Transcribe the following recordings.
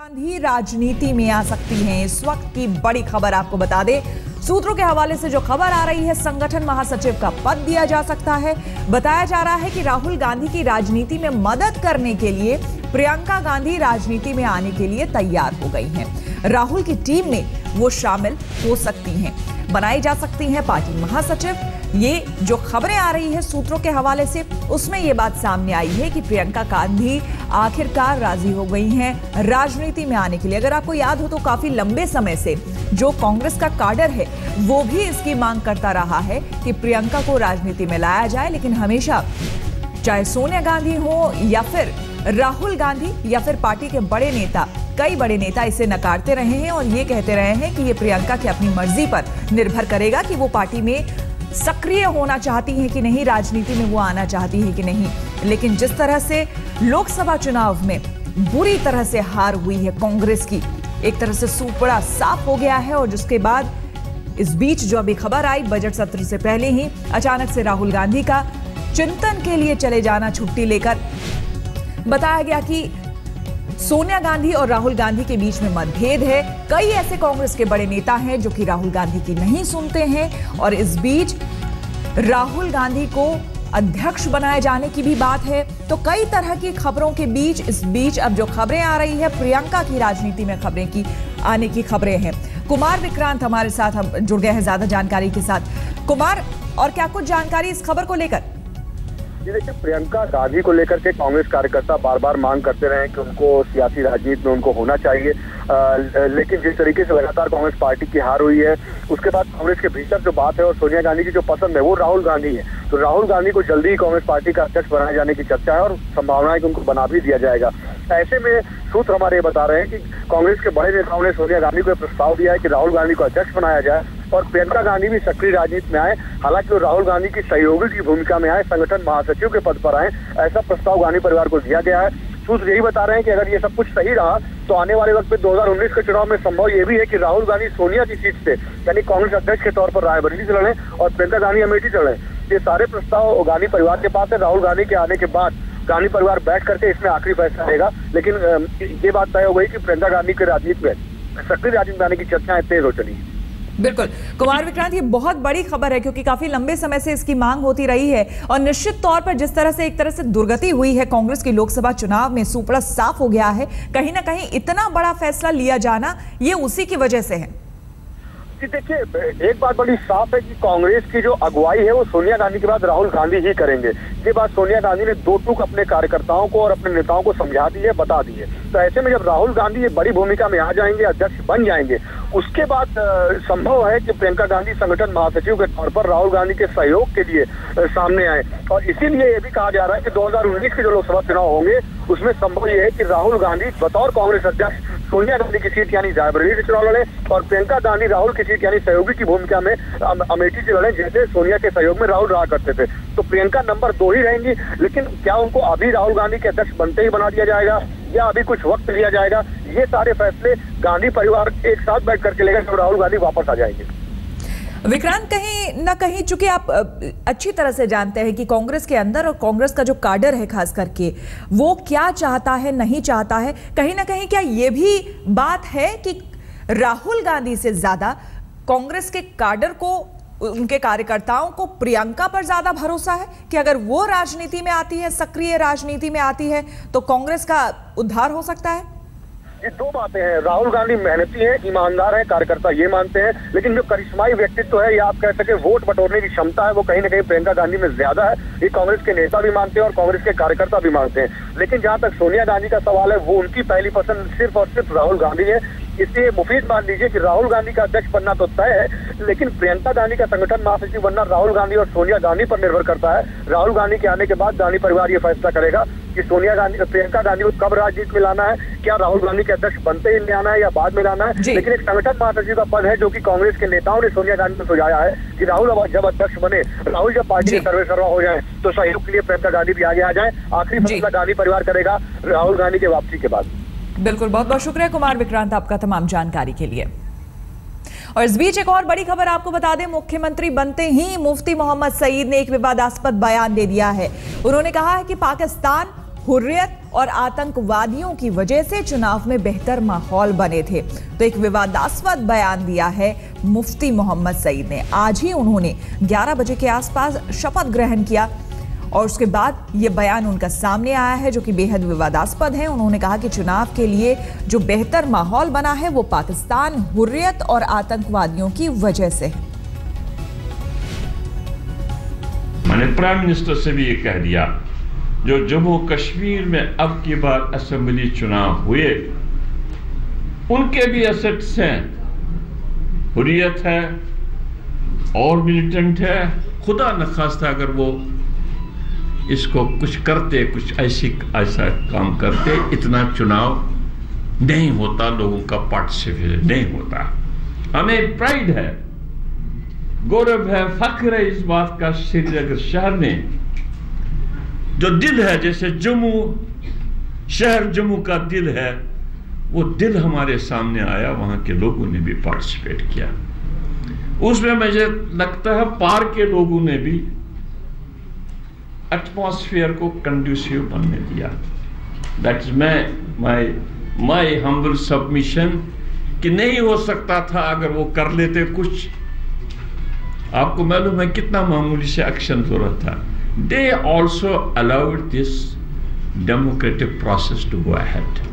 गांधी राजनीति में आ सकती हैं। इस वक्त की बड़ी खबर आपको बता दें, सूत्रों के हवाले से जो खबर आ रही है, संगठन महासचिव का पद दिया जा सकता है। बताया जा रहा है कि राहुल गांधी की राजनीति में मदद करने के लिए प्रियंका गांधी राजनीति में आने के लिए तैयार हो गई हैं। राहुल की टीम में वो शामिल हो सकती हैं, बनाई जा सकती हैं पार्टी महासचिव। ये जो खबरें आ रही है सूत्रों के हवाले से, उसमें ये बात सामने आई है कि प्रियंका गांधी आखिरकार राजी हो गई हैं राजनीति में आने के लिए। अगर आपको याद हो तो काफी लंबे समय से जो कांग्रेस का काडर है वो भी इसकी मांग करता रहा है कि प्रियंका को राजनीति में लाया जाए, लेकिन हमेशा चाहे सोनिया गांधी हो या फिर राहुल गांधी या फिर पार्टी के बड़े नेता, कई बड़े नेता इसे नकारते रहे हैं और ये कहते रहे हैं कि ये प्रियंका की अपनी मर्जी पर निर्भर करेगा कि वो पार्टी में सक्रिय होना चाहती हैं कि नहीं, राजनीति में वो आना चाहती है कि नहीं। लेकिन जिस तरह से लोकसभा चुनाव में बुरी तरह से हार हुई है कांग्रेस की, एक तरह से सूपड़ा साफ हो गया है। और जिसके बाद इस बीच जो अभी खबर आई, बजट सत्र से पहले ही अचानक से राहुल गांधी का चिंतन के लिए चले जाना, छुट्टी लेकर। बताया गया कि सोनिया गांधी और राहुल गांधी के बीच में मतभेद है। कई ऐसे कांग्रेस के बड़े नेता हैं जो कि राहुल गांधी की नहीं सुनते हैं और इस बीच राहुल गांधी को अध्यक्ष बनाए जाने की भी बात है। तो कई तरह की खबरों के बीच इस बीच अब जो खबरें आ रही है, प्रियंका की राजनीति में खबरें की आने की खबरें हैं। कुमार विक्रांत हमारे साथ जुड़ गए हैं ज्यादा जानकारी के साथ। कुमार, और क्या कुछ जानकारी इस खबर को लेकर? देखिए, प्रियंका गांधी को लेकर के कांग्रेस कार्यकर्ता बार बार मांग करते रहे कि उनको सियासी राजनीति में उनको होना चाहिए, लेकिन जिस तरीके से लगातार कांग्रेस पार्टी की हार हुई है, उसके बाद कांग्रेस के भीतर जो बात है और सोनिया गांधी की जो पसंद है वो राहुल गांधी है। तो राहुल गांधी को जल्दी ही कांग्रेस पार्टी का अध्यक्ष बनाए जाने की चर्चा है और संभावना है कि उनको बना भी दिया जाएगा। ऐसे में सूत्र हमारे बता रहे हैं कि कांग्रेस के बड़े नेताओं ने सोनिया गांधी को प्रस्ताव दिया है कि राहुल गांधी को अध्यक्ष बनाया जाए और प्रियंका गांधी भी सक्रिय राजनीति में आए। हालांकि वो राहुल गांधी की सहयोगी की भूमिका में आए, संगठन महासचिव के पद पर आए, ऐसा प्रस्ताव गांधी परिवार को दिया गया है। सूत्र यही बता रहे हैं कि अगर ये सब कुछ सही रहा तो आने वाले वक्त में 2019 के चुनाव में संभव ये भी है कि राहुल गांधी सोनिया की सीट से यानी कांग्रेस अध्यक्ष के तौर पर रायबरेली से लड़े और प्रियंका गांधी अमेठी से लड़े। ये सारे प्रस्ताव गांधी परिवार के पास है। राहुल गांधी के आने के बाद गांधी परिवार बैठ करके इसमें आखिरी फैसला लेगा, लेकिन ये बात तय हो गई कि प्रियंका गांधी के राजनीति में सक्रिय राजनीति में आने की चर्चाएं तेज हो चली। बिल्कुल कुमार विक्रांत, ये बहुत बड़ी खबर है क्योंकि काफी लंबे समय से इसकी मांग होती रही है और निश्चित तौर पर जिस तरह से एक तरह से दुर्गति हुई है कांग्रेस की लोकसभा चुनाव में, सूपड़ा साफ हो गया है। कहीं ना कहीं इतना बड़ा फैसला लिया जाना ये उसी की वजह से है। देखिए, एक बात बड़ी साफ है कि कांग्रेस की जो अगुवाई है वो सोनिया गांधी के बाद राहुल गांधी ही करेंगे। ये बात सोनिया गांधी ने दो टूक अपने कार्यकर्ताओं को और अपने नेताओं को समझा दी है, बता दी है। तो ऐसे में जब राहुल गांधी ये बड़ी भूमिका में आ जाएंगे, अध्यक्ष बन जाएंगे, उसके बाद संभव है कि प्रियंका गांधी संगठन महासचिव के तौर पर राहुल गांधी के सहयोग के लिए सामने आए। और इसीलिए ये भी कहा जा रहा है कि 2019 के जो लोकसभा चुनाव होंगे उसमें संभव ये है कि राहुल गांधी बतौर कांग्रेस अध्यक्ष सोनिया गांधी की सीट यानी रायबरेली से चुनाव लड़े और प्रियंका गांधी राहुल की सीट यानी सहयोगी की भूमिका में अमेठी से लड़े, जैसे सोनिया के सहयोग में राहुल रहा करते थे। तो प्रियंका नंबर 2 ही रहेंगी, लेकिन क्या उनको अभी राहुल गांधी के अध्यक्ष बनते ही बना दिया जाएगा या अभी कुछ वक्त लिया जाएगा, ये सारे फैसले गांधी परिवार एक साथ बैठ करके लेगा जब राहुल गांधी वापस आ जाएंगे। विक्रांत, कहीं ना कहीं चूंकि आप अच्छी तरह से जानते हैं कि कांग्रेस के अंदर और कांग्रेस का जो काडर है खास करके वो क्या चाहता है, नहीं चाहता है, कहीं ना कहीं क्या ये भी बात है कि राहुल गांधी से ज्यादा कांग्रेस के काडर को, उनके कार्यकर्ताओं को प्रियंका पर ज्यादा भरोसा है कि अगर वो राजनीति में आती है, सक्रिय राजनीति में आती है तो कांग्रेस का उद्धार हो सकता है? ये दो बातें हैं। राहुल गांधी मेहनती हैं, ईमानदार हैं, कार्यकर्ता ये मानते हैं, लेकिन जो करिश्माई व्यक्तित्व है या आप कह सके वोट बटोरने की क्षमता है वो कहीं ना कहीं प्रियंका गांधी में ज्यादा है। ये कांग्रेस के नेता भी मानते हैं और कांग्रेस के कार्यकर्ता भी मानते हैं। लेकिन जहां तक सोनिया गांधी का सवाल है, वो उनकी पहली पसंद सिर्फ और सिर्फ राहुल गांधी है। इसलिए मुफीद मान लीजिए कि राहुल गांधी का अध्यक्ष बनना तो तय है, लेकिन प्रियंका गांधी का संगठन महासचिव बनना राहुल गांधी और सोनिया गांधी पर निर्भर करता है। राहुल गांधी के आने के बाद गांधी परिवार ये फैसला करेगा कि प्रियंका गांधी को कब राजनीति में लाना है, क्या राहुल गांधी के अध्यक्ष बनते ही लाना है या बाद में लाना है। लेकिन एक संगठन महासचिव का पद है जो कि कांग्रेस के नेताओं ने सोनिया गांधी को सुझाया है कि राहुल जब अध्यक्ष बने, राहुल जब पार्टी के सर्वे सर्वा हो जाए तो सहयोग के लिए प्रियंका गांधी भी आगे आ जाए। आखिरी फैसला गांधी परिवार करेगा राहुल गांधी के वापसी के बाद। बिल्कुल, बहुत बहुत शुक्रिया कुमार विक्रांत आपका तमाम जानकारी के लिए। और इस बीच एक और बड़ी खबर आपको बता दें, मुख्यमंत्री बनते ही मुफ्ती मोहम्मद सईद ने एक विवादास्पद बयान दे दिया है। उन्होंने कहा है कि पाकिस्तान हुर्रियत और आतंकवादियों की वजह से चुनाव में बेहतर माहौल बने थे। तो एक विवादास्पद बयान दिया है मुफ्ती मोहम्मद सईद ने। आज ही उन्होंने 11 बजे के आसपास शपथ ग्रहण किया और उसके बाद ये बयान उनका सामने आया है जो कि बेहद विवादास्पद है। उन्होंने कहा कि चुनाव के लिए जो बेहतर माहौल बना है वो पाकिस्तान, हुर्रियत और आतंकवादियों की वजह से है। मैंने प्राइम मिनिस्टर से भी ये कह दिया, जो जम्मू कश्मीर में अब की बार असेंबली चुनाव हुए उनके भी एसेट्स हैं, हुर्रियत है और मिलिटेंट है। खुदा न खास्ता अगर वो इसको कुछ करते, कुछ ऐसा काम करते, इतना चुनाव नहीं होता, लोगों का पार्टिसिपेशन नहीं होता। हमें प्राइड है, गौरव है, फख्र है इस बात का। श्रीनगर शहर में जो दिल है, जैसे जम्मू शहर जम्मू का दिल है, वो दिल हमारे सामने आया, वहां के लोगों ने भी पार्टिसिपेट किया। उसमें मुझे लगता है पार के लोगों ने भी एटमॉस्फेयर को कंड्यूसिव बनने दिया। That is my humble submission कि नहीं हो सकता था अगर वो कर लेते कुछ। आपको मालूम है कितना मामूली से एक्शन जरूरत था। They also allowed this democratic process to go ahead.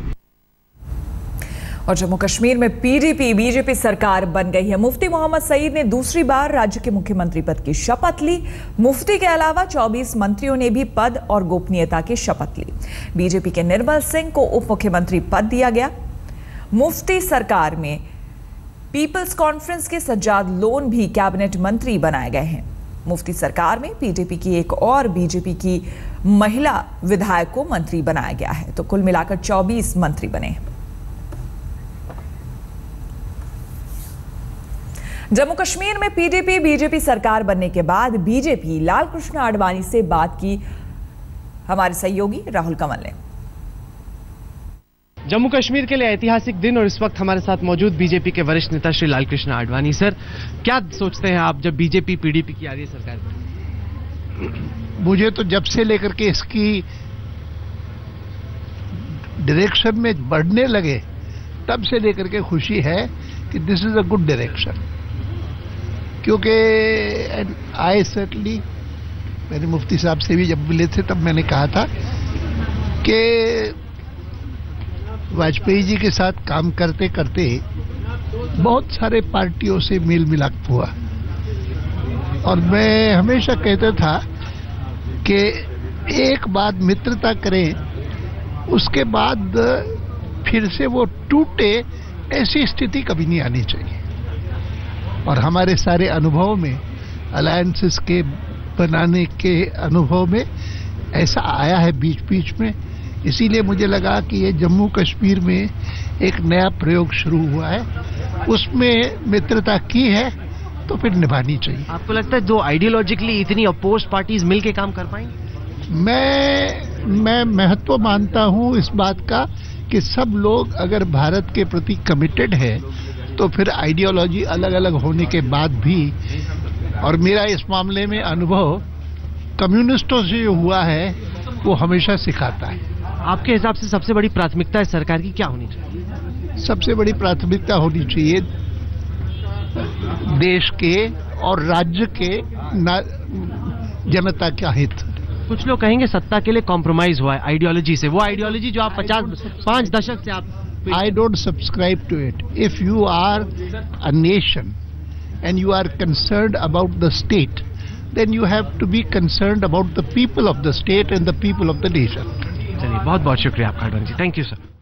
और जम्मू कश्मीर में पीडीपी बीजेपी सरकार बन गई है। मुफ्ती मोहम्मद सईद ने दूसरी बार राज्य के मुख्यमंत्री पद की शपथ ली। मुफ्ती के अलावा 24 मंत्रियों ने भी पद और गोपनीयता की शपथ ली। बीजेपी के निर्मल सिंह को उप मुख्यमंत्री पद दिया गया। मुफ्ती सरकार में पीपल्स कॉन्फ्रेंस के सज्जाद लोन भी कैबिनेट मंत्री बनाए गए हैं। मुफ्ती सरकार में पीडीपी की एक और बीजेपी की महिला विधायक को मंत्री बनाया गया है। तो कुल मिलाकर 24 मंत्री बने हैं। जम्मू कश्मीर में पीडीपी बीजेपी सरकार बनने के बाद बीजेपी लाल कृष्ण आडवाणी से बात की हमारे सहयोगी राहुल कंवल ने। जम्मू कश्मीर के लिए ऐतिहासिक दिन और इस वक्त हमारे साथ मौजूद बीजेपी के वरिष्ठ नेता श्री लाल कृष्ण आडवाणी। सर, क्या सोचते हैं आप जब बीजेपी पीडीपी की आ रही है सरकार? मुझे तो जब से लेकर के इसकी डायरेक्शन में बढ़ने लगे तब से लेकर के खुशी है कि this is a good direction. क्योंकि आई सर्टनली, मैंने मुफ्ती साहब से भी जब मिले थे तब मैंने कहा था कि वाजपेयी जी के साथ काम करते करते बहुत सारे पार्टियों से मेल मिलाप हुआ और मैं हमेशा कहता था कि एक बार मित्रता करें, उसके बाद फिर से वो टूटे, ऐसी स्थिति कभी नहीं आनी चाहिए। और हमारे सारे अनुभव में, अलायंसेस के बनाने के अनुभव में ऐसा आया है बीच बीच में। इसीलिए मुझे लगा कि ये जम्मू कश्मीर में एक नया प्रयोग शुरू हुआ है, उसमें मित्रता की है तो फिर निभानी चाहिए। आपको लगता है जो आइडियोलॉजिकली इतनी अपोज पार्टीज मिलके काम कर पाएंगे? मैं महत्व मानता हूं इस बात का कि सब लोग अगर भारत के प्रति कमिटेड है तो फिर आइडियोलॉजी अलग अलग होने के बाद भी, और मेरा इस मामले में अनुभव कम्युनिस्टों से जो हुआ है वो हमेशा सिखाता है। आपके हिसाब से सबसे बड़ी प्राथमिकता है सरकार की क्या होनी चाहिए? सबसे बड़ी प्राथमिकता होनी चाहिए देश के और राज्य के जनता का हित। कुछ लोग कहेंगे सत्ता के लिए कॉम्प्रोमाइज हुआ है आइडियोलॉजी से, वो आइडियोलॉजी जो आप 5 दशक से आप। I don't subscribe to it. If you are a nation and you are concerned about the state, then you have to be concerned about the people of the state and the people of the nation. चलिए, बहुत बहुत शुक्रिया आपका Advani ji. Thank you sir.